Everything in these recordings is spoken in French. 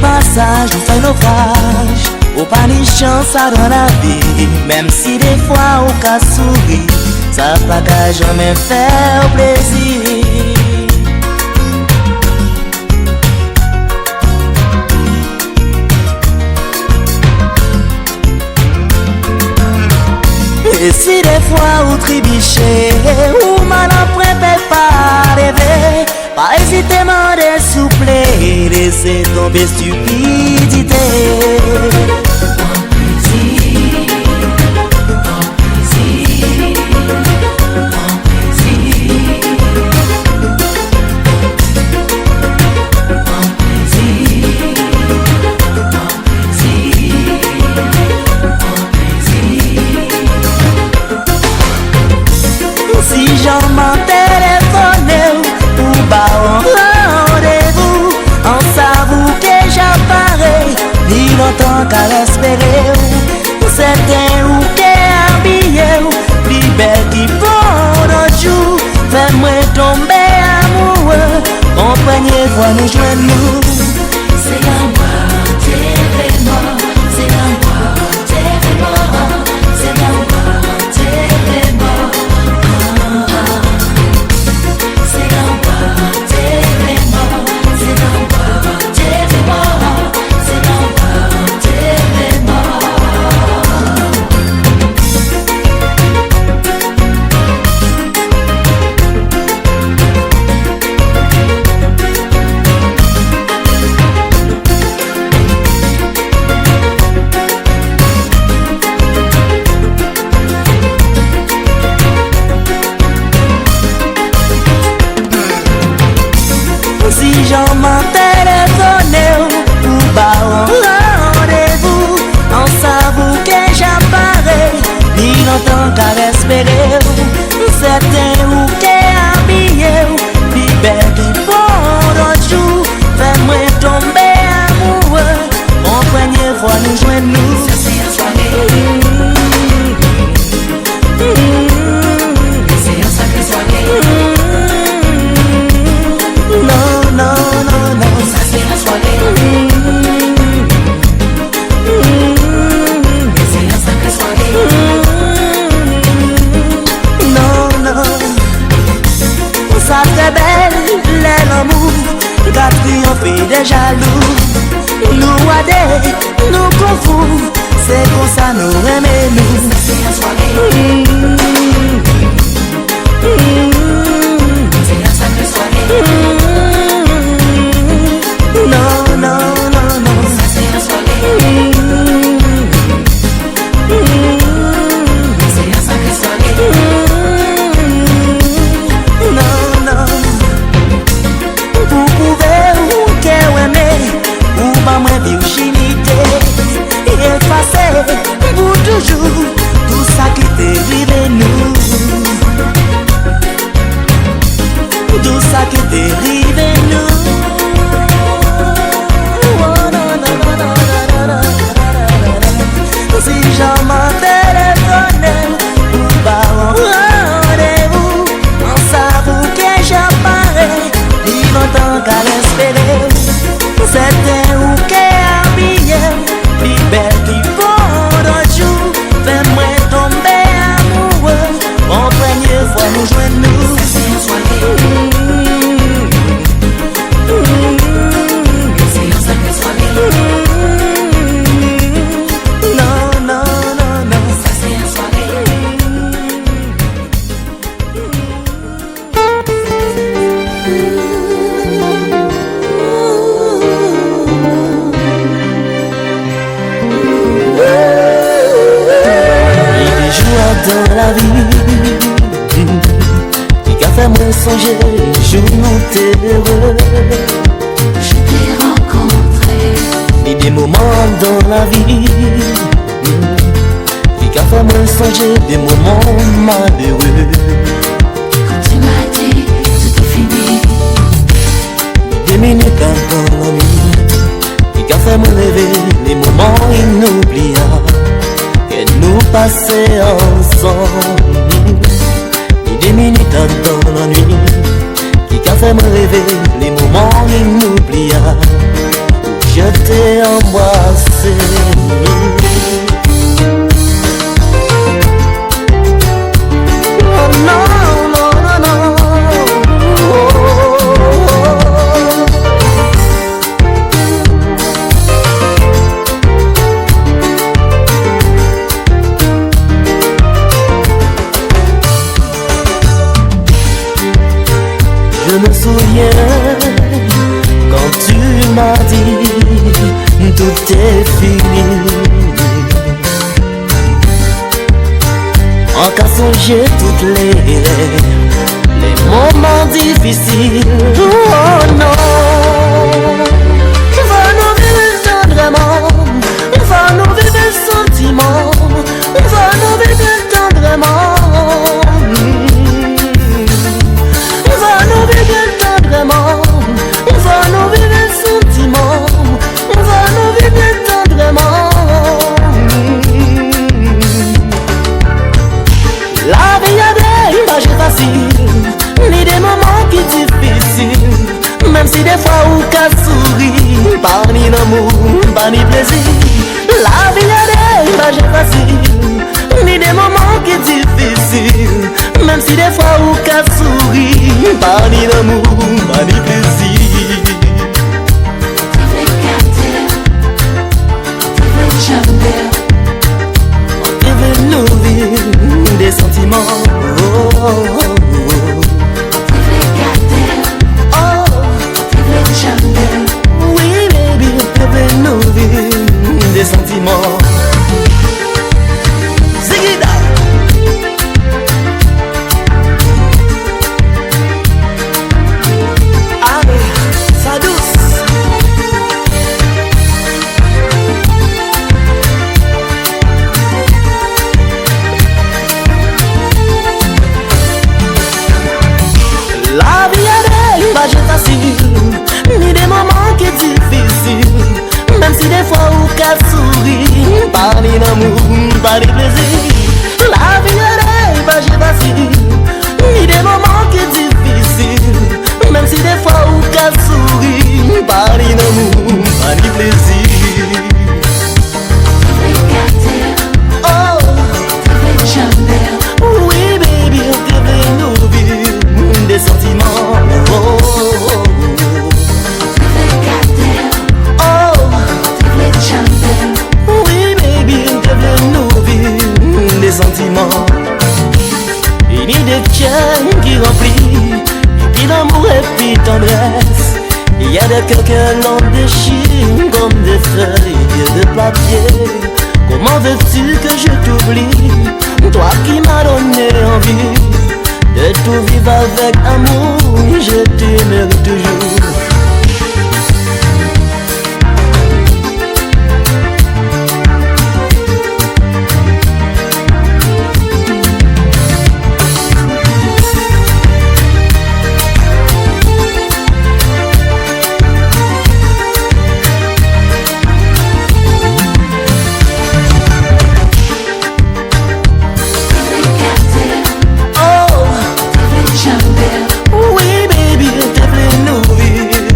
passage, nous fait naufrage. Ou pas ni chance à dans la vie. Même si des fois on casse sourire, ça pas qu'à jamais faire plaisir. Et si des fois ou tribiché, ou mal après pas rêver, pas hésiter à dessouffler, laisser tomber stupidité. Si j'en m'en téléphoné ou bas en rendez-vous, en s'avoue que j'apparais, ni longtemps qu'à espérer. C'était ou qu'est habillé, plus belle qui pour notre jour. Fais-moi tomber amoureux, comprenez fois nous joindre nous. C'est la moi, t'es vraiment, c'est la moi, t'es vraiment, c'est la moi, t'es vraiment. Si j'en m'en téléphoné ou bas en rendez-vous, en s'avoue que j'apparais, ni longtemps qu'à espérer. C'était ou qu'est habillé, plus belle qui pour notre jour. Fais-moi tomber amoureux, en première fois nous joindre nous. Ça c'est un soirée. C'est un sacré soirée. Non, non, non, non. Ça c'est la soirée. C'est un sacré soirée. Non, non. Ça très belle, l'amour. Quand triompher des jaloux. Nous adé, nous confous. C'est comme ça nous aimons nous. Ça c'est la soirée. C'est un sacré soirée. Non, non, non, non. Ça c'est la soirée. C'est un sacré soirée. Non, non. Vous pouvez ou qu'est aimer, ou pas moins virginité, et effacer pour toujours tout ça qui dérive nous. Tout ça qui dérive nous. Si j'en m'en téléphoné ou pas en rendez-vous, en s'avoue que j'apparais, ni longtemps qu'à l'espérer. C'était où qu'est habillé, plus belle qui pour notre jour. Fais-moi tomber amoureux, en première fois nous joindre nous. Ça c'est un soirée. C'est un sacré soirée. Non, non, non, non. Ça c'est un soirée. Il y a des joies dans la vie qui a fait moi songer les jours nous heureux. Je t'ai rencontré. Il y a des moments dans la vie qui a fait moi songer des moments malheureux. Quand tu m'as dit c'était fini. Des minutes dans la nuit qui a fait me rêver les moments inoubliables que nous passions ensemble. Des minutes dans la nuit qui a fait me rêver les moments inoubliables où je t'ai embrassé. Oh non, non, non, non. Je me souviens quand tu m'as dit tout est fini. En qu'à songer toutes les moments difficiles. Oh non, va nous vivre tendrement, va nous vivre sentiment, va nous vivre tendrement. Va nous vivre tendrement, va nous vivre sentiment, va nous vivre tendrement. La vie a des images faciles, ni des moments qui difficiles. Même si des fois ou qu'à sourire, pas ni d'amour, pas ni plaisir. La vie a des images faciles, ni des moments qui difficiles. Même si des fois ou qu'à sourire, pas ni d'amour, pas ni plaisir. On devait nous vivre des sentiments. Oh, oh, oh, oh. Oui baby, on devait nous vivre des sentiments. Zigida. Sa douce. La vie a des images faciles, ni des moments qui difficiles. Même si des fois ou qu'à sourire, pas ni d'amour, pas ni plaisir. La vie a des images faciles, ni des moments qui difficiles. Même si des fois ou qu'à sourire, pas ni d'amour, pas ni plaisir. Oh, oui baby, on devait nous vivre des sentiments. Oh, oh, oh. Oui baby, on devait nous vivre des sentiments. Il y a des cœurs qui remplissent, et puis l'amour et puis tendresse. Il y a des cœurs que l'on déchire comme des feuilles de papier. Comment veux-tu que je t'oublie, toi qui m'as donné envie de tout vivre avec amour, je t'aimerai toujours. Oui baby, on devait nous vivre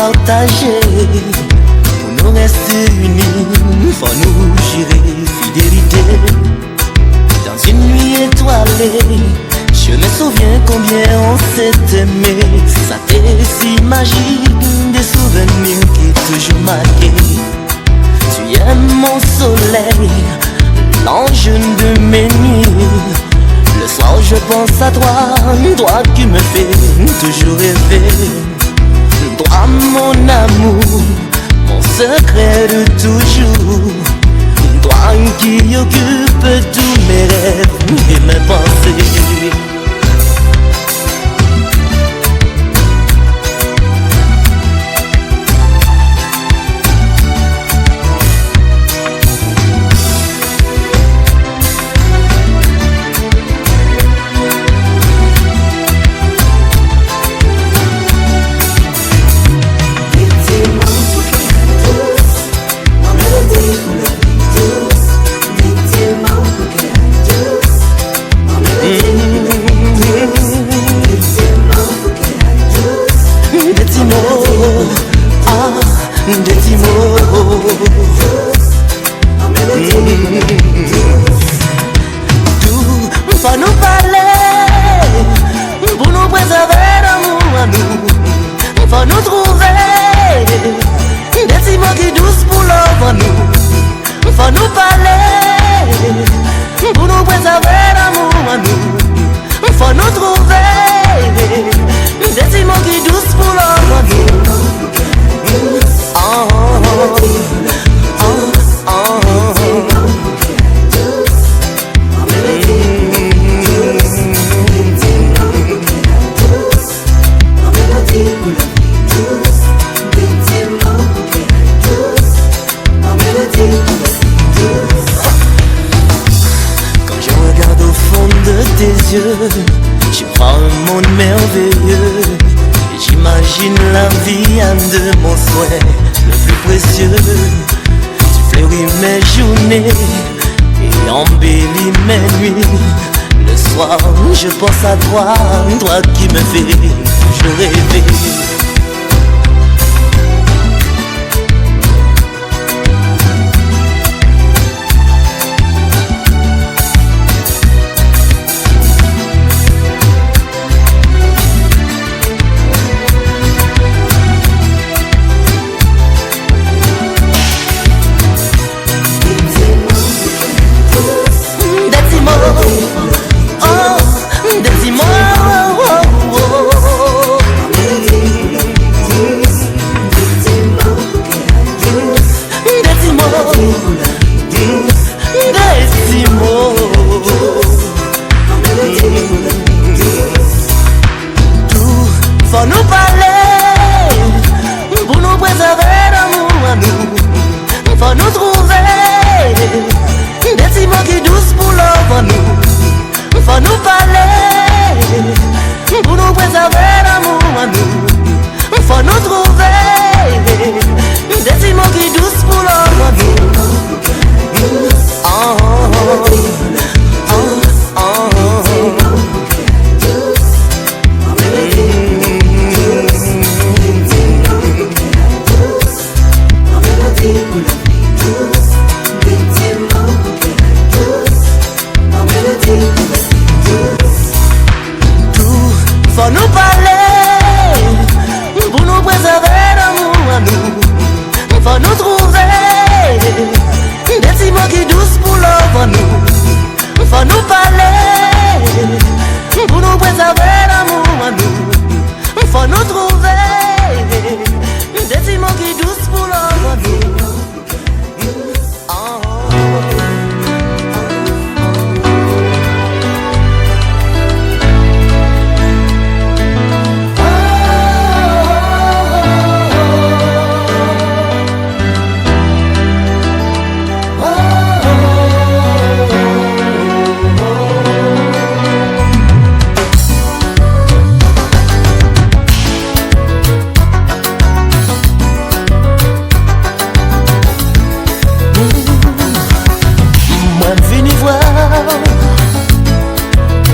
partager. Pour nous rester unis, faut nous jurer fidélité. Dans une nuit étoilée, je me souviens combien on s'est aimé. Ça t'est si magique, des souvenirs qui toujours marqués. Tu es mon soleil, l'ange de mes nuits. Le soir je pense à toi, toi qui me fais toujours rêver. Toi mon amour, mon secret de toujours. Toi qui occupe tous mes rêves et mes pensées. Faut nous parler, pour nous préserver l'amour à nous. Faut nous trouver des petits mots qui douces pour l'homme à nous. Faut nous parler, pour nous préserver l'amour à nous. Faut nous trouver des petits mots qui douces pour l'homme à nous. Quand je regarde au fond de tes yeux, je vois un monde merveilleux. Et j'imagine la vie de mon souhait le plus précieux. Tu fleuris mes journées et embellis mes nuits. Le soir je pense à toi, toi qui me fais toujours rêver. Faut nous parler, pour nous préserver l'amour à nous. Faut nous trouver des petits mots qui douces pour l'homme à nous. Faut nous parler, pour nous préserver l'amour à nous. Faut nous trouver des petits mots qui douces pour l'homme à nous. Faut nous parler, pour nous préserver l'amour à nous. Faut nous trouver des petits mots qui douces pour l'homme à nous. Faut nous parler, pour nous préserver l'amour à nous. Faut nous trouver des petits mots qui douces pour l'homme à nous.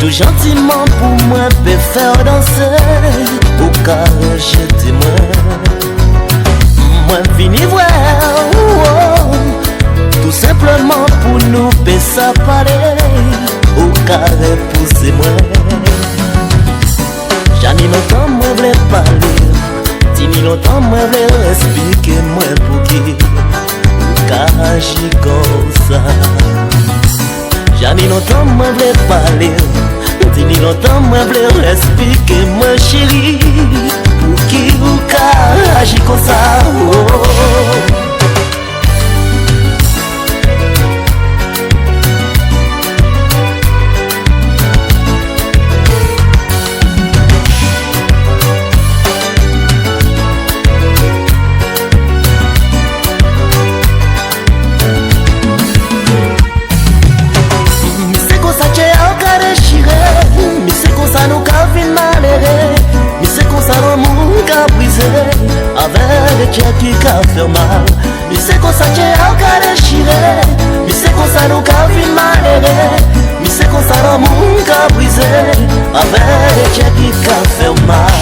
Tout gentiment pour moi, peut faire danser au cas je témoin. moi vini voir. Tout simplement pour nous baisser parler. Au carré pousser moi. J'en ai longtemps moi voulais parler. Tini longtemps moi voulais expliquer moi pour qui. Car j'y comme ça. J'en ai longtemps moi voulais parler. Tini longtemps moi voulais expliquer moi chérie. Pour qui ou car j'y comme ça. Avec des tiens qui fait mal. Mais c'est comme ça que au cas déchiré. Mais c'est comme ça nous qu'a fait mal. Mais c'est comme ça l'amour qu'a brisé. Avec des tiens qui fait mal.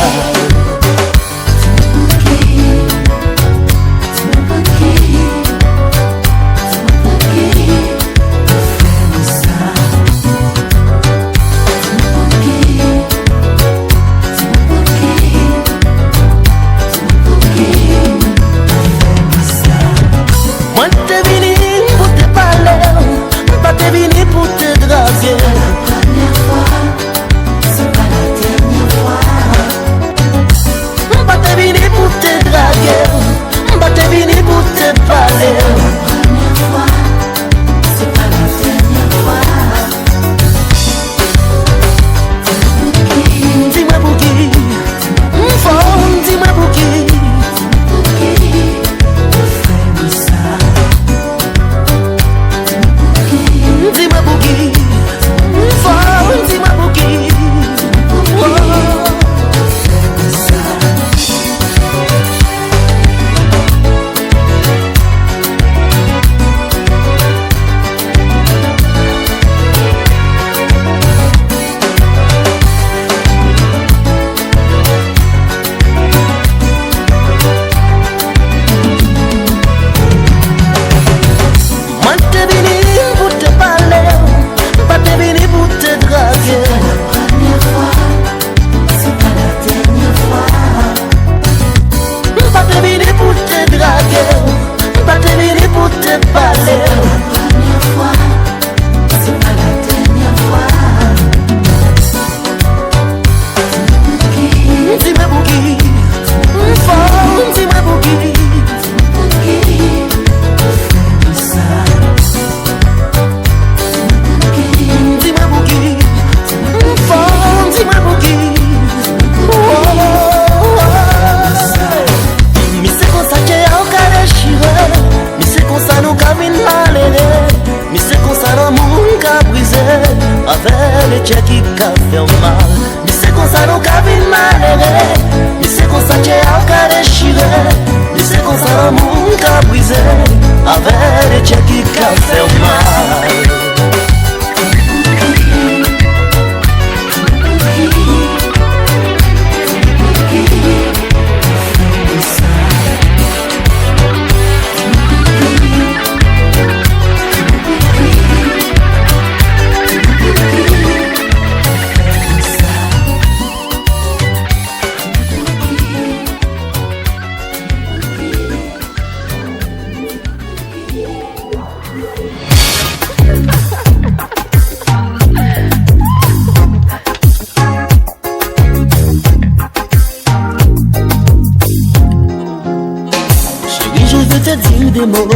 des mots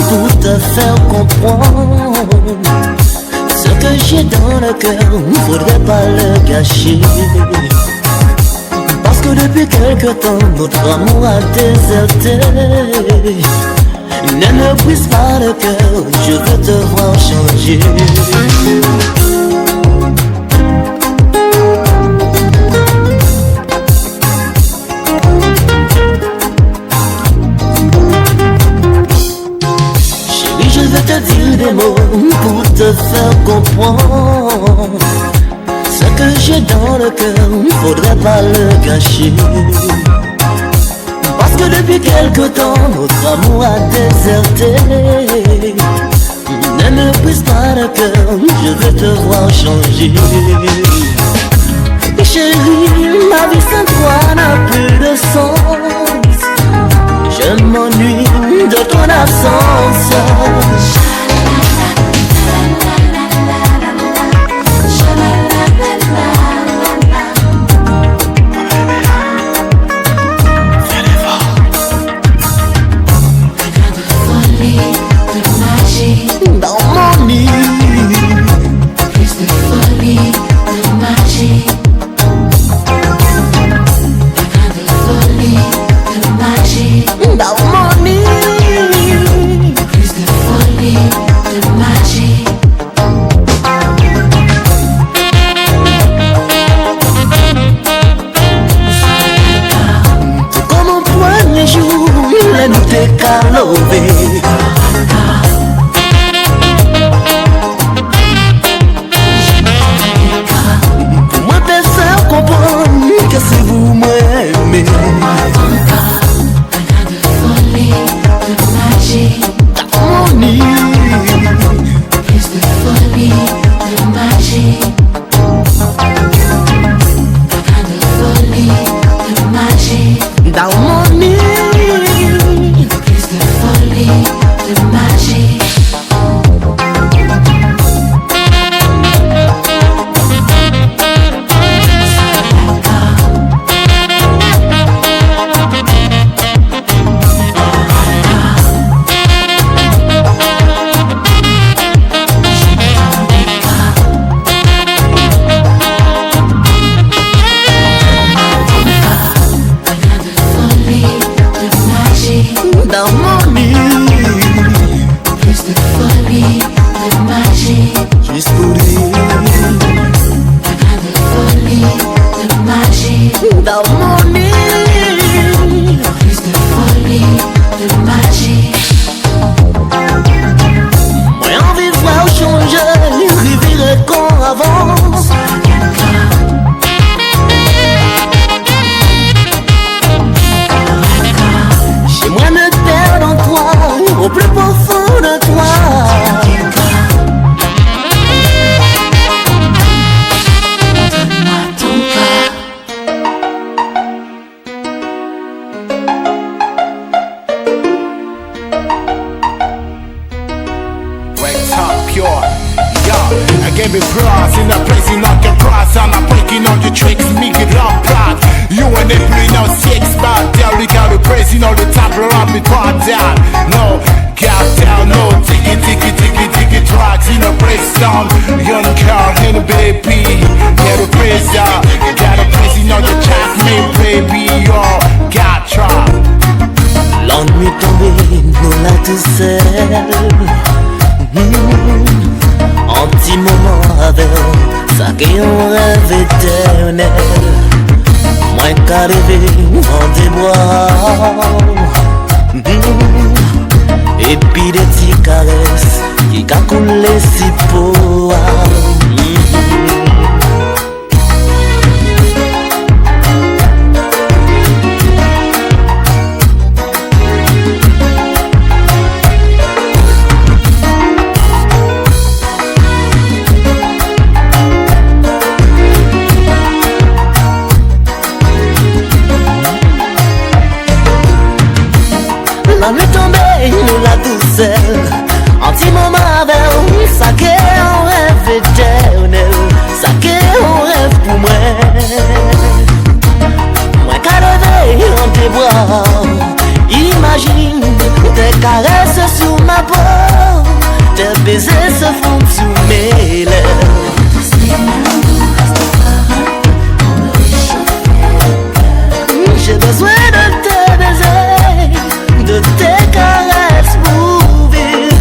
pour te faire comprendre. Ce que j'ai dans le cœur, faudrait pas le cacher. Parce que depuis quelque temps, notre amour a déserté. Ne me brise pas le cœur, je veux te voir changer. Dire des mots pour te faire comprendre. Ce que j'ai dans le cœur, faudrait pas le cacher. Parce que depuis quelque temps notre amour a déserté. Ne me brise pas le cœur, je veux te voir changer. Chérie, ma vie sans toi n'a plus de sens. Je m'ennuie de ton absence. Dans mon lit, Plus de folie, de magie. De folie, de magie. dans mon lit. Plus de folie, de magie. C'est comme un premier jour, la nuit est calorée. Pour moi te faire comprendre que c'est vous m'aimez. De folie, de magie. Dans mon lit, Plus de folie, de magie. De folie, de magie. dans mon lit. Plus de folie, de magie. Dans mon lit, Plus de folie, de magie. juste pour dire. De folie, de magie. Dans mon lit, Plus de folie, de magie. moi envie de voir changer, rivire qu'on avance. Chez moi me perd en toi, au plus profond de toi. Donne-moi ton cœur. Wake up, pure. Yeah, I gave it bras in a place in not your cross. And I'm breaking all your tricks, make it up plot. You and they playing out six back there. We got the praise, you know the top around me part down. No, gal down, no, ticky, ticky, ticky, ticky tracks in a praise down. Young car in a baby. Yeah, the praise down. Got the praise, you know the chat, me baby. Yo, got trap. L'ennui tombé, nous l'a tout seul. Un petit moment avec ça qui est un rêve éternel. Moins qu'à rêver en des bois. Et puis des petites caresses qui qu'a coulé si beau. La nuit tombée, nous la douceur. Un petit moment avec ça qui est un rêve éternel. Ça qui est un rêve pour moi. Moi qu'à rêver en tes bras. Imagine tes caresses sur ma peau. Tes baisers se font sous mes lèvres. J'ai besoin de tes baisers, de tes caresses pour vivre.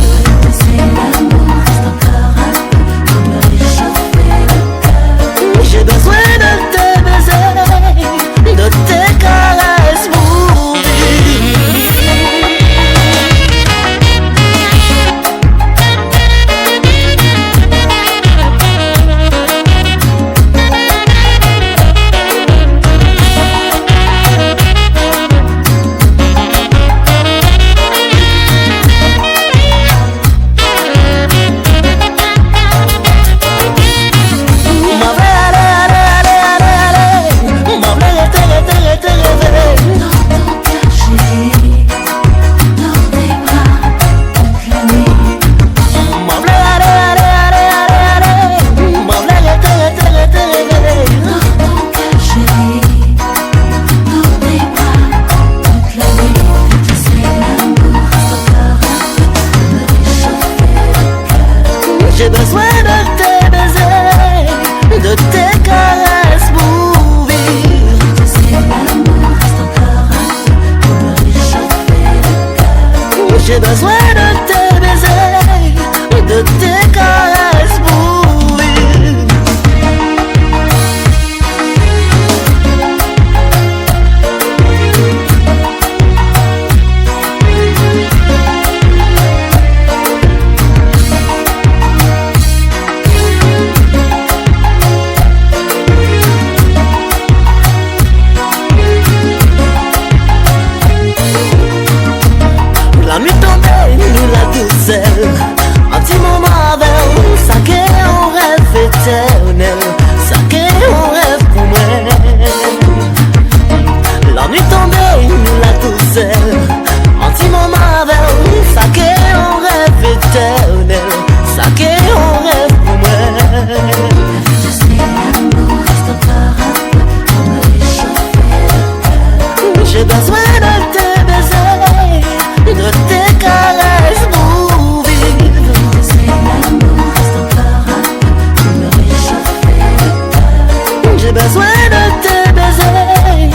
J'ai besoin de tes baisers, de tes caresses pour vivre. La nuit tombée, nous la douceur, un petit moment avec ça qu'est un rêve éternel, ça qu'est un rêve pour moi. La nuit tombée, nous la douceur, un petit moment avec ça qu'est un rêve éternel, ça qu'est un rêve pour moi. Je sais l'amour reste encore un peu pour me réchauffer. J'ai besoin de tes baisers, de tes caresses pour vivre. Je sais l'amour reste encore un peu pour me réchauffer. J'ai besoin de tes baisers,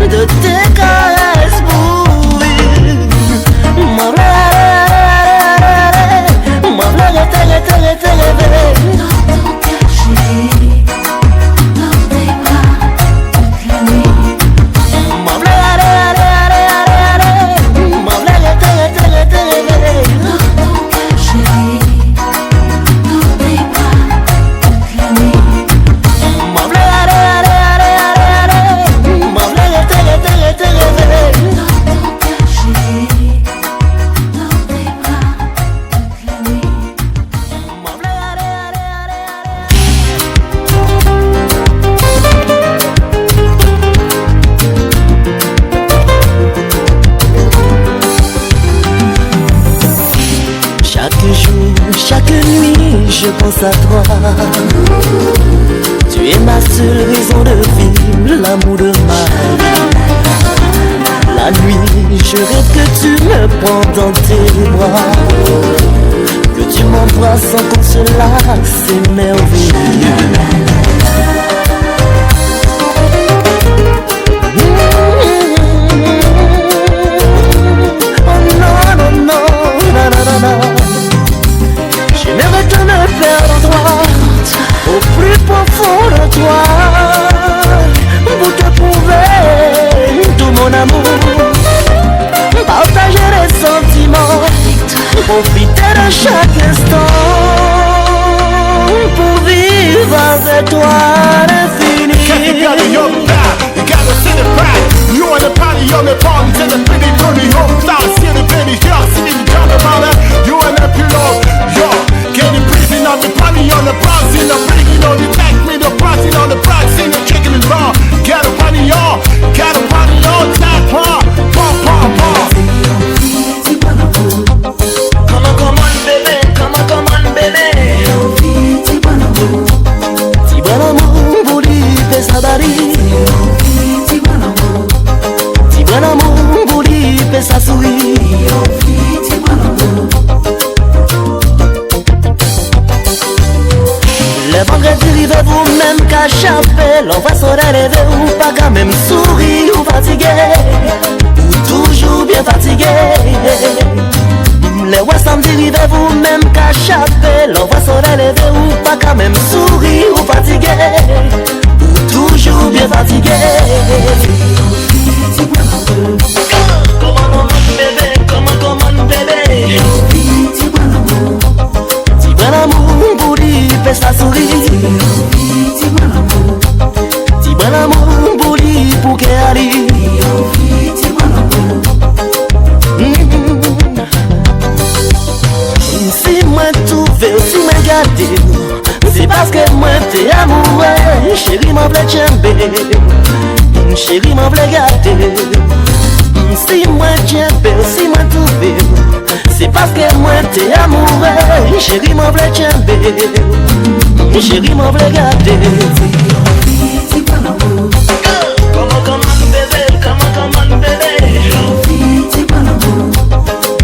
de tes caresses pour vivre. Mon blague, t'es réveillé. Dans ton cœur chéri, dans tes bras toute la nuit. Mon blague, t'es réveillé. Dans ton cœur chéri, dans tes bras toute la nuit. Mon blague, t'es réveillé. Dans ton cœur chéri, dans tes bras toute la nuit. Chaque jour, chaque nuit, je pense à toi. Tu es ma seule raison de vivre, l'amour de ma vie. La nuit, je rêve que tu me prends dans tes bras, que tu m'embrasses sans qu'on se lasse, c'est merveilleux. J'aimerais te me perdre en toi, au plus profond de toi, pour te prouver tout mon amour, partager les sentiments, profiter de chaque instant, pour vivre avec toi à l'infini. You gotta see the pride. You and the party on the palm to the pretty home style. See the pretty girl, see the Canada. You and the pillow, yo. Get the prison on the party on the bronze. In the breaking on the tank, me the party on the block. Sing the chicken and raw. Got a party on, tap, pop, pop. Come on, baby, come on, baby. Si bon amour, bouli, pesa bari. Si bon amour, bouli, pesa souri. Le vendredi rive vous même qu'à chapelle. On va se relever ou pas quand même sourire ou fatigué, ou toujours bien fatigué. Le ouais samedi rive vous même qu'à chapelle. On va se relever ou pas quand même sourire ou fatigué, ou toujours bien fatigué. Come on bébé, come on bébé. Si bon amour pour lui fait sa souris. Si bon amour pour lui pour qu'elle arrive. Si moi trouvé, si moi gâté, c'est parce que moi t'es amoureux. Chérie m'en plaît tchembé, chérie m'en plaît gâté. Si moi tchembé, si moi trouvé, c'est parce que moi t'es amoureux. Chérie m'en plaît tchembé, chérie m'en plaît gâté. Come on bébé, come on bébé.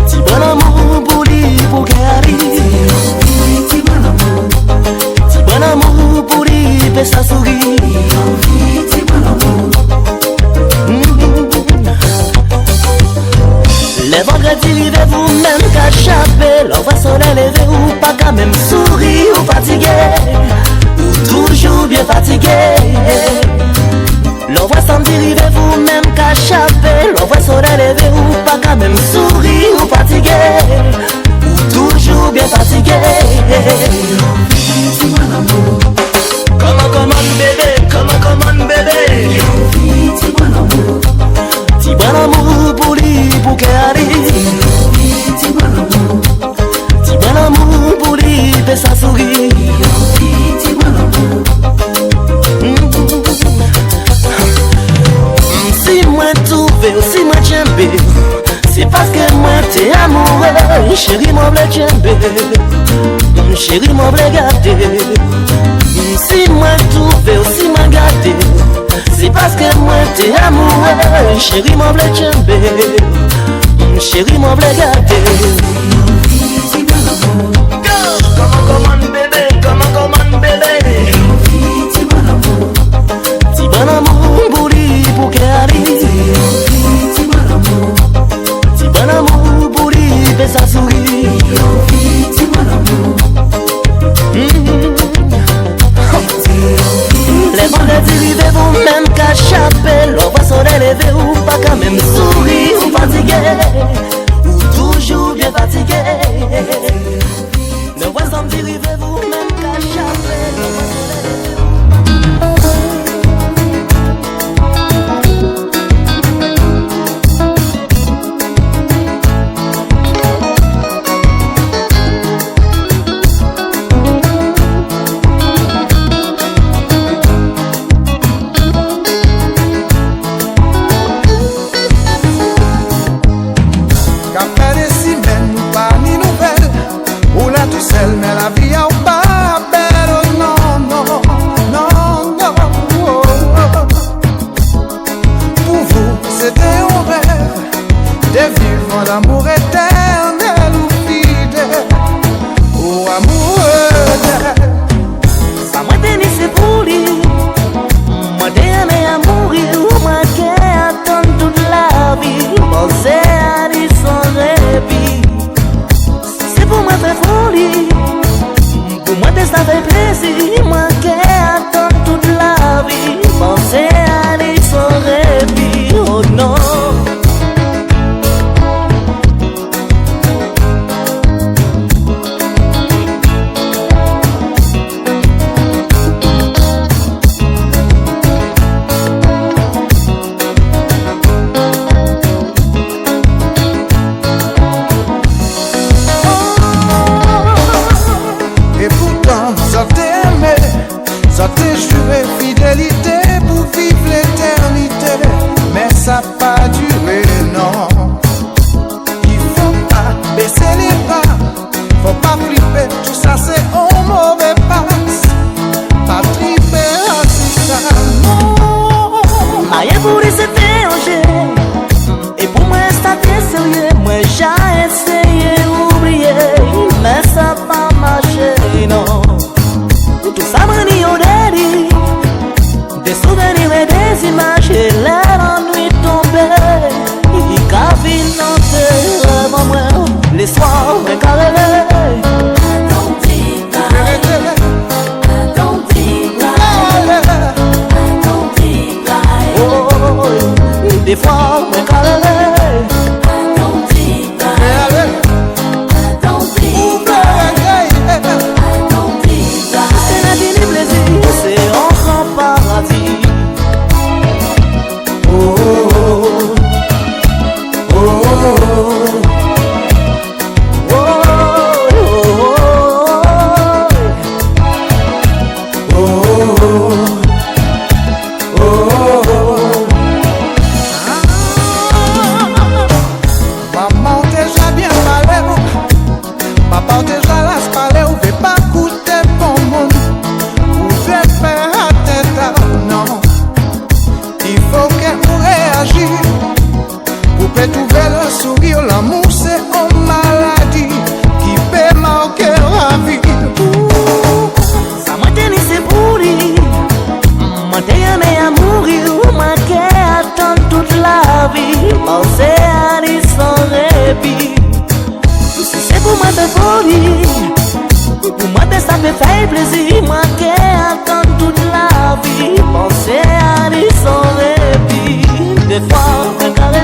Si bon amour pour lui, pour qu'elle arrive. Si bon amour pour lui, fait sa souris. Les vendredis, rive vous même trouvé aussi moi tchembe. C'est parce que moi t'es amoureux. Chérie moi v'lait tchembe. Chérie moi v'lait gâter. Si moi trouvé aussi moi gâté. C'est parce que moi t'es amoureux. Chérie moi v'lait tchembe. Chérie moi v'lait gâter. Come on bébé, come on bébé. Ti bon amour bouli pour qu'elle ti bon amour bouli fait sa souris. Les vendredis rivés vont même qu'à chapelle. On va s'en élever ou pas quand même sourire ou fatigué ou toujours bien fatigué. Le voix samedi rivés vous même qu'à chapelle. Mais la vie a pas belle, oh non, non, non, non, oh, oh. Pour vous, c'était un rêve de vivre l'amour éternel ou fidèle, ou amoureux. Ça m'a donné c'est pour lui. Moi t'aimé à mourir, moi qui attends toute la vie. Penser à lui sans répit. C'est pour moi faire folie. Pour moi ça fait plaisir. Moi qui attends toute la vie. Penser à lui sans répit. Oh non. Ça t'est juré fidélité pour vivre l'éternité, mais ça n'a pas duré, non. Il faut pas baisser les bras, faut pas flipper, tout ça c'est un mauvais passe. Pas tripper, c'est ça, non. Rien pour lui c'est déranger. Et pour moi ça t'est sérieux. Moi j'ai essayé d'oublier, mais ça pas marché, non. Tout ça m'a dit au délit. Des souvenirs et des images. Et l'ennui tombé. Il cavine dans tes rêves, moi. Les soirs, mais carré. Des fois, mais carré. C'est un grand paradis. Oh, oh, oh, oh, oh, maman déjà bien parlé, papa déjà las parlé, ou fait pas coûter bon monde. Non, il faut que vous réagissez. Vous pouvez trouver le sourire, l'amour c'est une maladie qui peut marquer la vie. ça m'a tenu c'est pour lui. Moi t'ai aimé à mourir. Moi qui attends toute la vie. Penser à lui sans répit. Si c'est pour moi de folie. Pour moi ça me fait plaisir. Moi qui attends toute la vie. Penser à lui sans répit. Des fois me carré.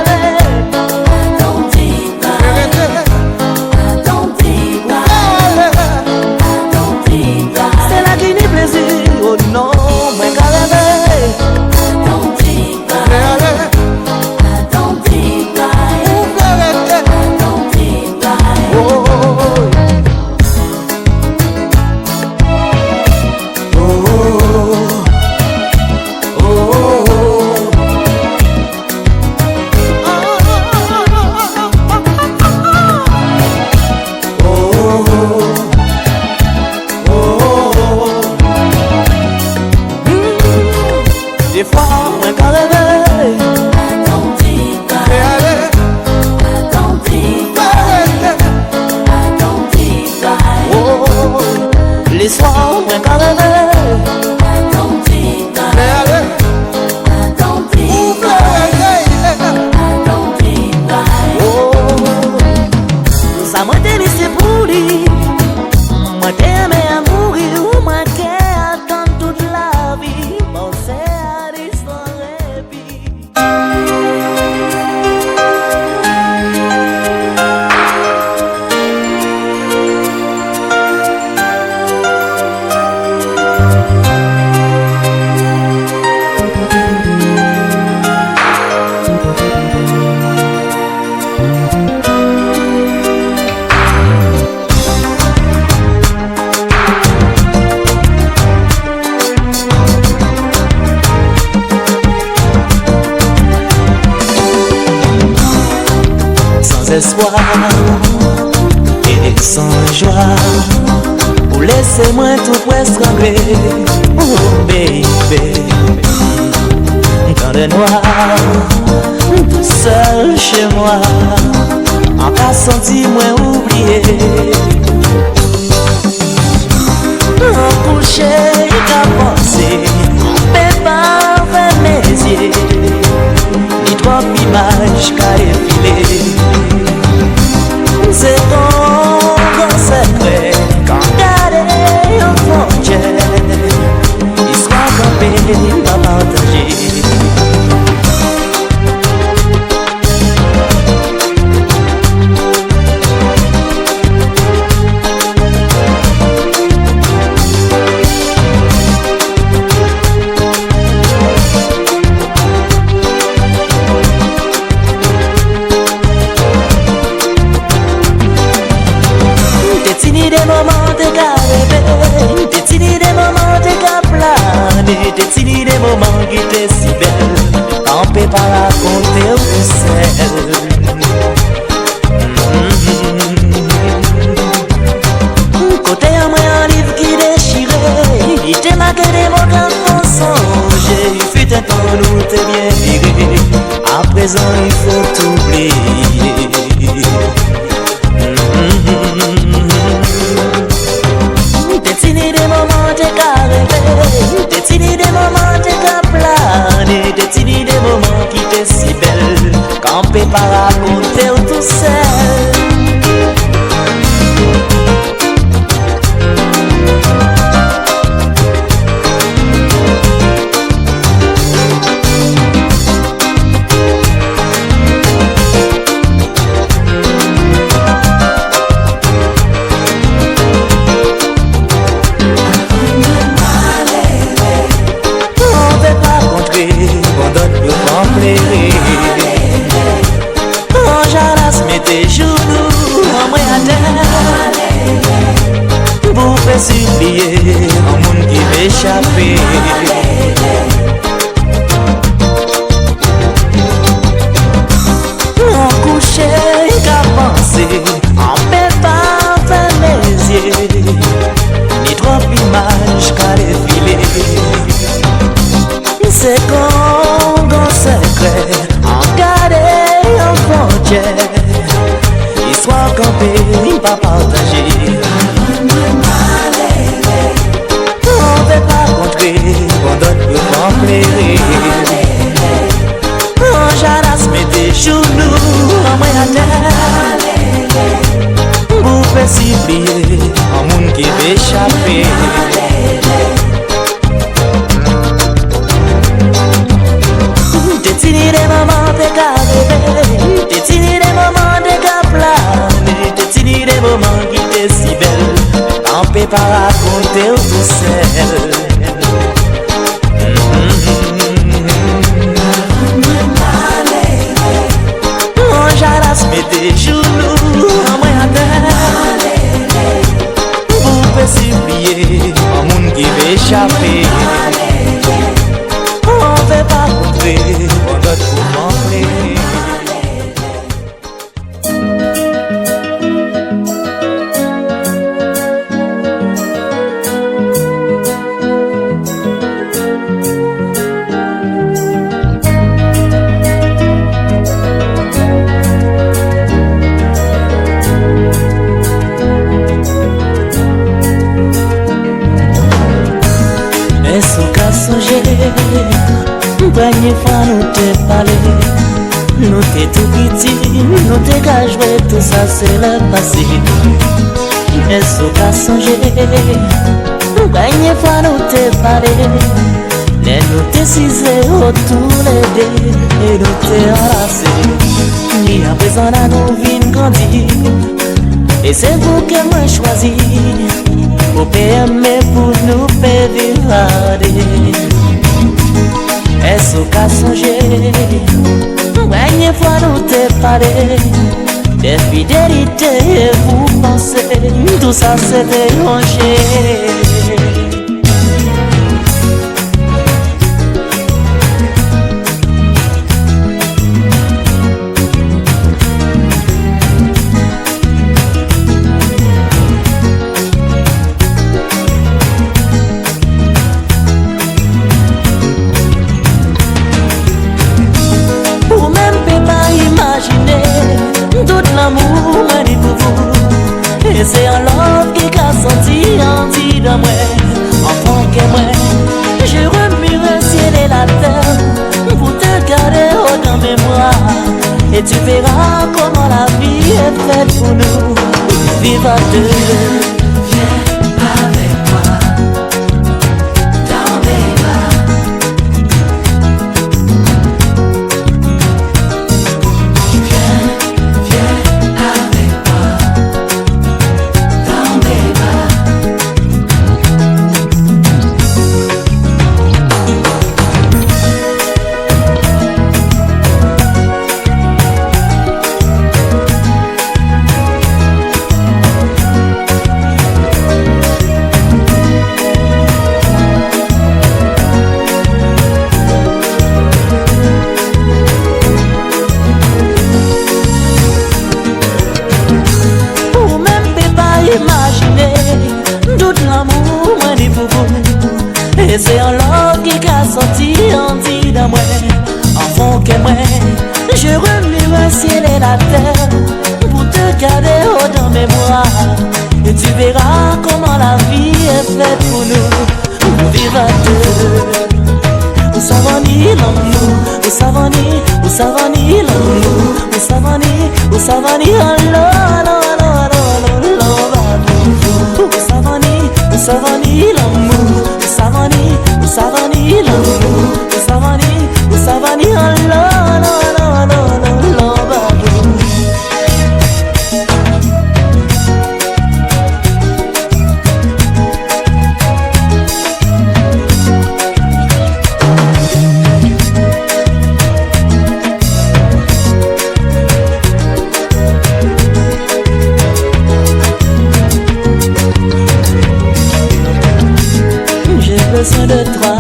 C'est la qui n'est plaisir. Oh non, me carré. des fois, moi quand rêver. Oh, les soirs, moi quand rêver. Ça m'a laissé pour lui. Moi t'aimais à mourir, moi qui attends toute la vie. Bon c'est à l'histoire et puis espoir et sans joie pour laisser moi tout presque trembler. Oh baby, dans le noir, tout seul chez moi, en cas senti moi oublié. En couché, qu'à penser, mais pas vers mes yeux, ni trop images qu'à défiler. C'est ton secret quand garder en frontière, histoire campée, pas partagée. Des moments de rêver, des moments de planer, des moments qui étaient si belles, on peut pas raconter au ciel. Côté à moi un livre qui déchirait, il était marqué des mots qu'à font songer. Il fut un temps où t'es bien viré, à présent il faut t'oublier. Des moments de rêver, des moments de planer, des moments qui étaient si belles, qu'on peut pas raconter tout seul. Quand j'allais mettre tes genoux en moi à terre, pour faire supplier un monde qui m'échappait. En couché qu'à penser, en paix pas faire mes yeux, ni trop images qu'à défiler. C'est comme un secret, en garder en frontière, histoire campée, pas partagée. On veut pas contrer, on donne pour m'emplérer. Quand j'allais mettre tes genoux en moi à terre, pour faire supplier un monde qui va échapper. Des moments de rêver, des moments de planer, des moments qui étaient si belles, on peut pas raconter tout seul. Quand j'allais mettre tes genoux en moi à terre, pour faire supplier un monde qui va échapper. On veut pas contrer, on doit tout m'enlever. Première fois nous te parlé, nous t'es tout petit, nous t'es qu'à jouer, tout ça c'est le passé. Mais ce qu'à songer, première fois nous t'es parlé, les nous t'es cisé autour les deux et nous t'es enlacé. Ni à présent là nous vîmes grandir, et c'est vous que moi choisi, pour aimer pour nous faire vivre. Est-ce qu'à songer, première fois nous t'es parlé, des fidélités et vous pensez, tout ça c'est dérangé. Et c'est un love qui a senti en dit de moi, enfant que moi, je remue le ciel et la terre pour te garder dans mémoire. Et tu verras comment la vie est faite pour nous, vivre à deux. Et c'est un love qui a sorti en dit de moi, enfant que moi, je remue le ciel et la terre pour te garder dans mémoire. Et tu verras comment la vie est faite pour nous, vivre à deux. Où savons-nous l'amour, où savons-nous, où savons-nous l'amour, où savons-nous, où savons-nous l'amour, où savons-nous, où savons-nous l'amour. Où savons-nous l'amour, où savons-nous, où savons-nous besoin de toi,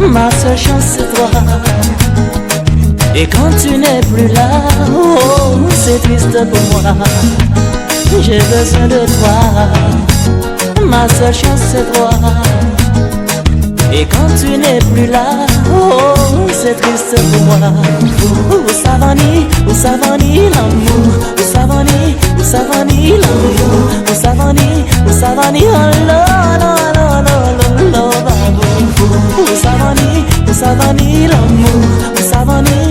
ma seule chance c'est toi. Et quand tu n'es plus là, oh, c'est triste pour moi. J'ai besoin de toi, ma seule chance c'est toi. Et quand tu n'es plus là, oh, c'est triste pour moi. Où savons-nous l'amour, où savons-nous l'amour, où savons-nous l'amour. Où savons-nous l'amour, où savons-nous l'amour, où savons-nous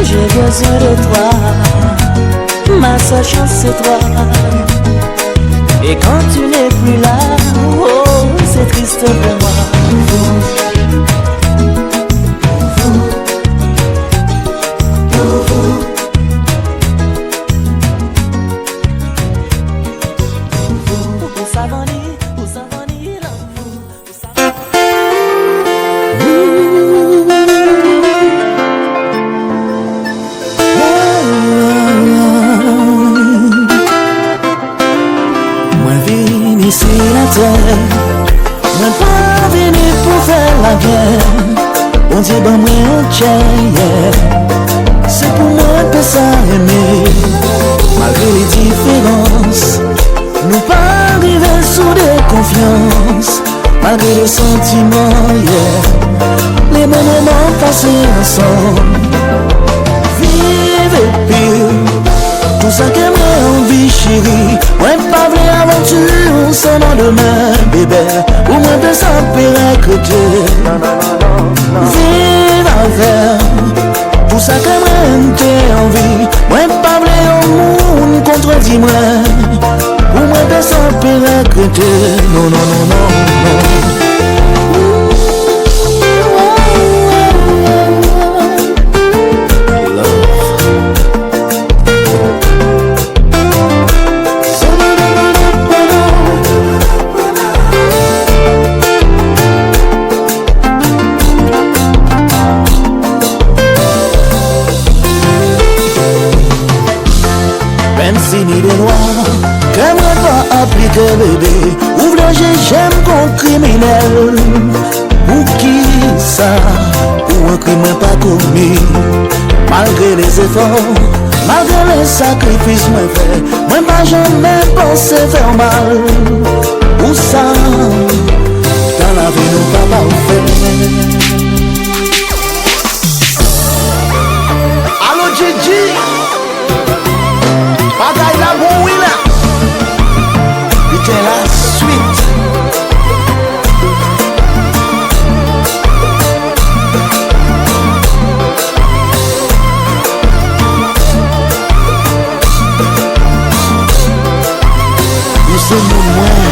j'ai besoin de toi, ma seule chance c'est toi. Et quand tu n'es plus là, oh, c'est triste pour moi. Moi pas venu pour faire la guerre, bon Dieu ben moi un chien. C'est pour moi que ça aimer, malgré les différences. Nous pas arriver sous des confiances, malgré les sentiments, yeah. Les bons moments passés ensemble. Vive et pire, tout ça que moi envie. chérie, moi pas vrai aventure sans lendemain, bébé, ou moi de s'empérer que Dieu. Vive avec, pour ça que moi t'ai envie, moi pas vrai au monde contredis-moi, ou moi de s'empérer que Dieu. Non, non, non, non, non. Ni des lois, que moi pas appliquer bébé. Ouvre le jeu, j'aime qu'on criminel. Pour qui ça? Pour un crime pas commis. Malgré les efforts, malgré les sacrifices moi fait, moi pas jamais pensé faire mal. Pour ça, dans la vie nous pas fait. Allô Gigi, bagaille la bon oui là. C'était la suite. Nous sommes moins.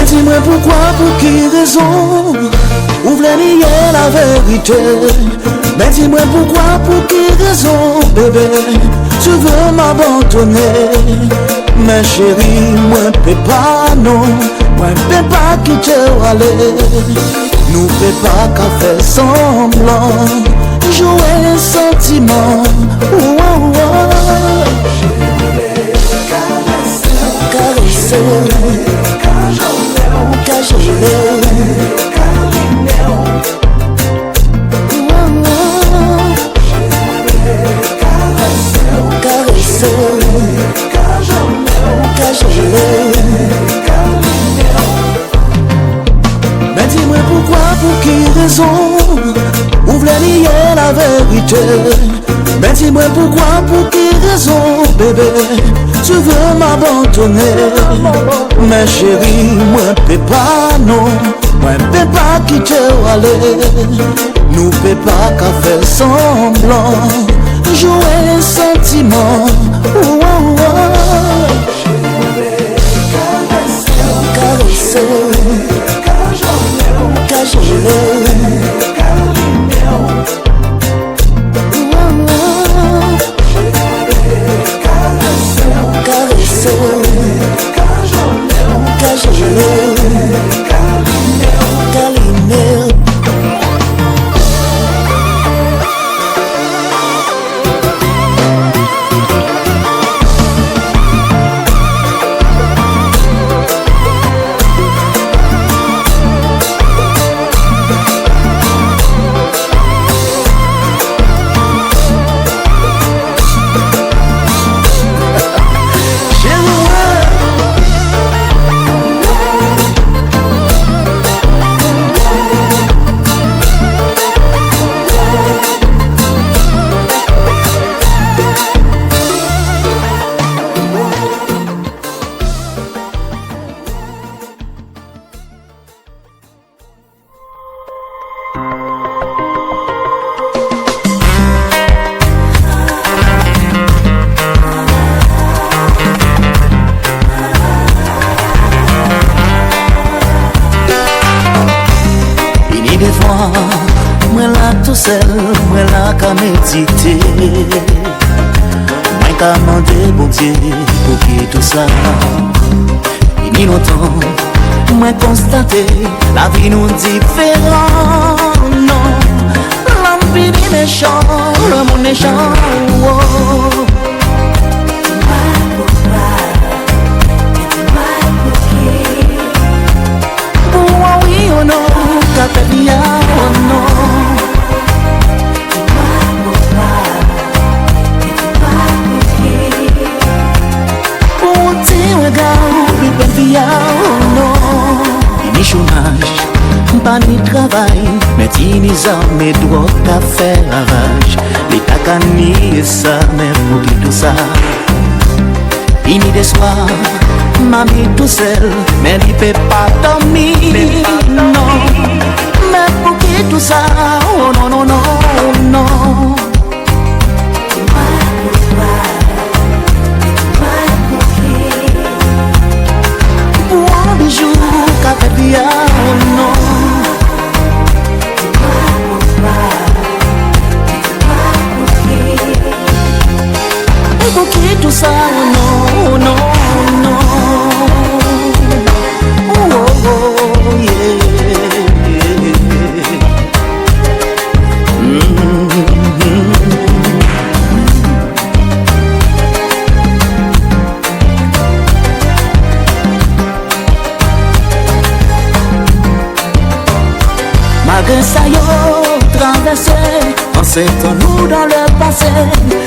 Dis-moi pourquoi, pour qui raison, ouvre la nier la vérité. Mais dis-moi pourquoi, pour qui raison, bébé, tu veux m'abandonner. Mais chérie, moi peux pas, non, moi peux pas quitter aller. Nous peux pas qu'à faire semblant, jouer un sentiment. Oh, oh, oh. Caresser, mais dis-moi pourquoi, pour qui raison, ouvre la nier la vérité. Mais dis-moi pourquoi, pour qui raison, bébé, tu veux m'abandonner. Mais chérie, moi peux pas, non, moi peux pas quitter aller. Nous peux pas qu'à faire semblant, jouer un sentiment. Oh, oh, oh. Caresser, moi là tout seul, moi là qu'à méditer. Moi qu'à demander bon Dieu pour qui tout ça. Il y a longtemps, moi constaté la vie nous différent. Non, l'empire méchant, le monde méchant. Oh. Oh non, Catania, oh non. mais Tinisa, mes doigts qu'a fait ravage. L'état canné, ça, mais pour qui tout ça. Fini des soirs, mamie tout seul, mais il peut pas dormir, non. Mais pour qui tout ça, oh non, non, non, non. Pour un bijou, qu'a fait bien, oh non. Pour qui tout ça, oh non, non, non. Oh, oh, oh, yeah, yeah. Malgré ça, yo traversé, en s'étant nous dans le passé,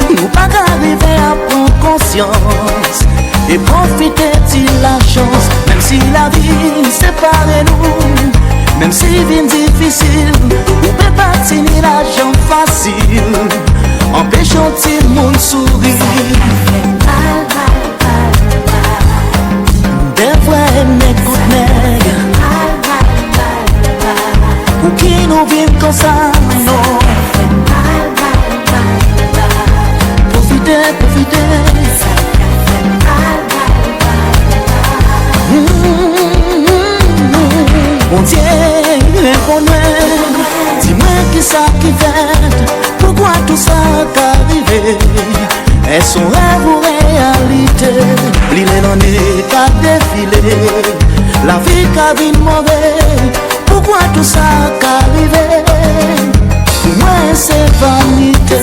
nous pas arriver à prendre conscience et profiter de la chance. Même si la vie sépare nous, même si vie difficile, on peut pas tenir la jambe facile, empêchons tout le monde sourire. Des vrais nègres contre nègres, pour qui nous vivons comme ça, non. Profitez, profitez. Mon Dieu, réponds-moi. Dis-moi qui ça qui fait. Pourquoi tout ça t'arrive? Est-ce un rêve ou réalité? L'île n'en est qu'à défiler. La vie qu'a vie mauvaise. Pourquoi tout ça qu'arrive? Moi c'est vanité.